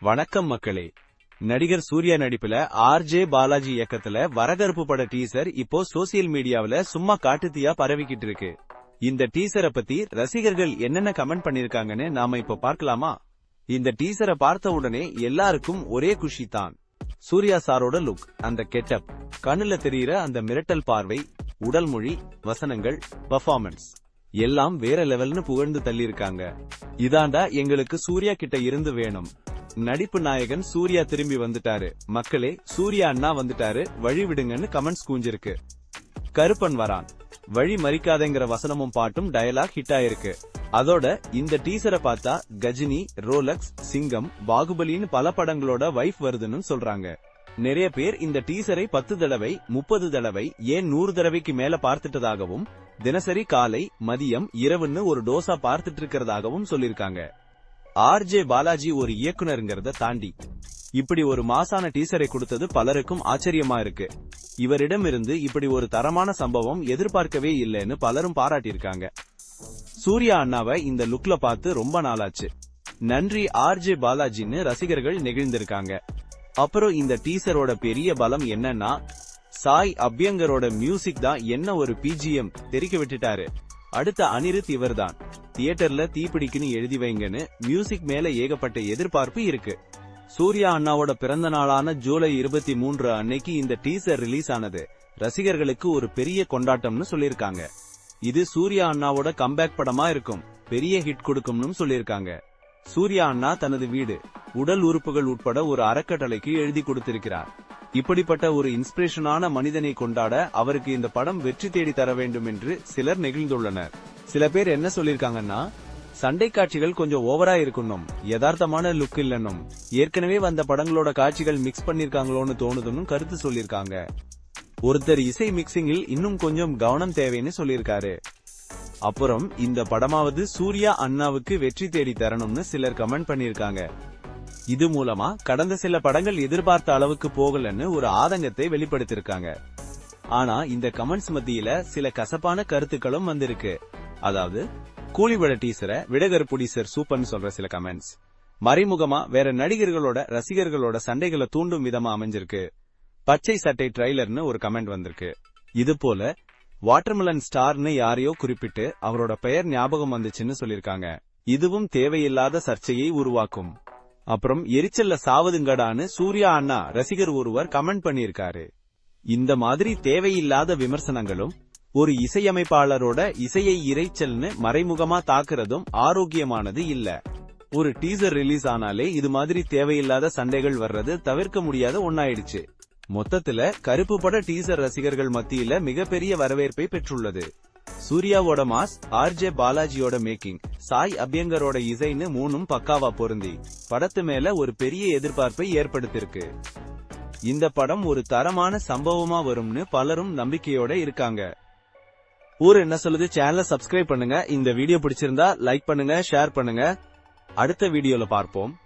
வணக்கம் மக்களே. நடிகர் சூர்யா நடிப்புல ஆர்ஜே பாலாஜி இயக்கத்துல வரகருப்பு பட டீசர் இப்போ சோசியல் மீடியாவில சும்மா காட்டுத்தீயா பரவிக்கிட்டு இருக்கு. இந்த டீசரை பத்தி ரசிகர்கள் என்னென்ன கமெண்ட் பண்ணிருக்காங்கன்னு நாம இப்ப பார்க்கலாமா? இந்த டீசரை பார்த்த உடனே எல்லாருக்கும் ஒரே குஷி தான். சூர்யா சாரோட லுக், அந்த கெட்டப், கண்ணுல தெரியுற அந்த மிரட்டல் பார்வை, உடல் மொழி, வசனங்கள், பெர்ஃபார்மன்ஸ் எல்லாம் வேற லெவல்னு புகழ்ந்து தள்ளியிருக்காங்க. இதாண்டா எங்களுக்கு சூர்யா கிட்ட இருந்து வேணும். நடிப்பு நாயகன் சூர்யா திரும்பி வந்துட்டாரு. மக்களே, சூர்யா அண்ணா வந்துட்டாரு, வழி விடுங்கன்னு கமெண்ட்ஸ் கூஞ்சிருக்கு. கருப்பன் வரான், வழி மறிக்காதேங்கிற வசனமும் பாட்டும் டயலாக் ஹிட் ஆயிருக்கு. அதோட இந்த டீசரை பார்த்தா கஜினி, ரோலக்ஸ், சிங்கம், பாகுபலின்னு பல படங்களோட வைஃப் வருதுன்னு சொல்றாங்க. நிறைய பேர் இந்த டீசரை 10 தடவை, 30 தடவை, ஏன் 100 தடவைக்கு மேல பார்த்துட்டதாகவும், தினசரி காலை, மதியம், இரவுன்னு ஒரு டோசா பார்த்துட்டு இருக்கிறதாகவும் சொல்லிருக்காங்க. ஆர்ஜே பாலாஜி ஒரு இயக்குனருங்கிறத தாண்டி இப்படி ஒரு மாசான டீசரை கொடுத்தது பலருக்கும் ஆச்சரியமா இருக்கு. இவரிடமிருந்து இப்படி ஒரு தரமான சம்பவம் எதிர்பார்க்கவே இல்லைன்னு பலரும் பாராட்டியிருக்காங்க. சூர்யா அண்ணாவை இந்த லுக்ல பார்த்து ரொம்ப நாளாச்சு, நன்றி ஆர்ஜே பாலாஜின்னு ரசிகர்கள் நெகிழ்ந்திருக்காங்க. அப்புறம் இந்த டீசரோட பெரிய பலம் என்னன்னா, சாய் அபியங்கரோட மியூசிக் தான். என்ன ஒரு பிஜிஎம் தெரிக்க விட்டுட்டாரு. அடுத்த அனிருத் இவர்தான். தியேட்டர்ல தீப்பிடிக்குன்னு எழுதி வைங்கன்னு மியூசிக் மேல ஏகப்பட்ட எதிர்பார்ப்பு இருக்கு. சூர்யா அண்ணாவோட பிறந்த நாளான ஜூலை 23 அன்னைக்கு இந்த டீசர் ரிலீஸ் ஆனது ரசிகர்களுக்கு ஒரு பெரிய கொண்டாட்டம்னு சொல்லிருக்காங்க. இது சூர்யா அண்ணாவோட கம்பேக் படமா இருக்கும், பெரிய ஹிட் கொடுக்கும்னு சொல்லிருக்காங்க. சூர்யா அண்ணா தனது வீடு, உடல் உறுப்புகள் உட்பட ஒரு அறக்கட்டளைக்கு எழுதி கொடுத்திருக்கிறார். இப்படிப்பட்ட ஒரு இன்ஸ்பிரேஷனான மனிதனை கொண்டாட அவருக்கு இந்த படம் வெற்றி தேடி தர வேண்டும் என்று சிலர் நெகிழ்ந்துள்ளனர். சில பேர் என்ன சொல்லிருக்காங்கன்னா, சண்டை காட்சிகள் கொஞ்சம் ஓவரா இருக்கணும், யதார்த்தமான லுக் இல்லன்னும், ஏற்கனவே வந்த படங்களோட காட்சிகள் மிக்ஸ் பண்ணிருக்காங்களோன்னு தோணுதுன்னு கருத்து சொல்லிருக்காங்க. ஒருத்தர் இசை மிக்சிங்கில் இன்னும் கொஞ்சம் கவனம் தேவைன்னு சொல்லிருக்காரு. அப்புறம் இந்த படமாவது சூர்யா அண்ணாவுக்கு வெற்றி தேடி தரணும்னு சிலர் கமெண்ட் பண்ணிருக்காங்க. இது மூலமா கடந்த சில படங்கள் எதிர்பார்த்த அளவுக்கு போகலன்னு ஒரு ஆதங்கத்தை வெளிப்படுத்திருக்காங்க. ஆனா இந்த கமெண்ட்ஸ் மத்தியில சில கசப்பான கருத்துக்களும் வந்திருக்கு. அதாவது, கூலிபட டீசரை விடகருப்பு டீசர் சூப்பர்னு சொல்ற சில கமெண்ட்ஸ், மறைமுகமா வேற நடிகர்களோட ரசிகர்களோட சண்டைகளை தூண்டும் விதமா அமைஞ்சிருக்கு. பச்சை சட்டை ட்ரைலர்னு ஒரு கமெண்ட் வந்திருக்கு. இது போல வாட்டர்மெலன் ஸ்டார்னு யாரையோ குறிப்பிட்டு அவரோட பெயர் ஞாபகம் வந்துச்சுன்னு சொல்லிருக்காங்க. இதுவும் தேவையில்லாத சர்ச்சையை உருவாக்கும். அப்புறம் எரிச்சல்ல சாவதுங்கடான்னு சூர்யா அண்ணா ரசிகர் ஒருவர் கமெண்ட் பண்ணிருக்காரு. இந்த மாதிரி தேவையில்லாத விமர்சனங்களும் ஒரு இசையமைப்பாளரோட இசையை இறைச்சல்னு மறைமுகமா தாக்குறதும் ஆரோக்கியமானது இல்ல. ஒரு டீசர் ரிலீஸ் ஆனாலே இது மாதிரி தேவையில்லாத சண்டைகள் வர்றது தவிர்க்க முடியாத ஒன்னாயிடுச்சு. மொத்தத்துல கருப்பு பட டீசர் ரசிகர்கள் மத்தியில மிகப்பெரிய வரவேற்பை பெற்றுள்ளது. சூர்யாவோட மாஸ், ஆர்ஜே பாலாஜியோட மேக்கிங், சாய் அபியங்கரோட இசைன்னு மூணும் பக்காவா பொருந்தி படத்து மேல ஒரு பெரிய எதிர்பார்ப்பை ஏற்படுத்திருக்கு. இந்த படம் ஒரு தரமான சம்பவமா வரும்னு பலரும் நம்பிக்கையோட இருக்காங்க. ஊர் என்ன சொல்லுது சேனலை சப்ஸ்கிரைப் பண்ணுங்க. இந்த வீடியோ பிடிச்சிருந்தா லைக் பண்ணுங்க, ஷேர் பண்ணுங்க. அடுத்த வீடியோல பார்ப்போம்.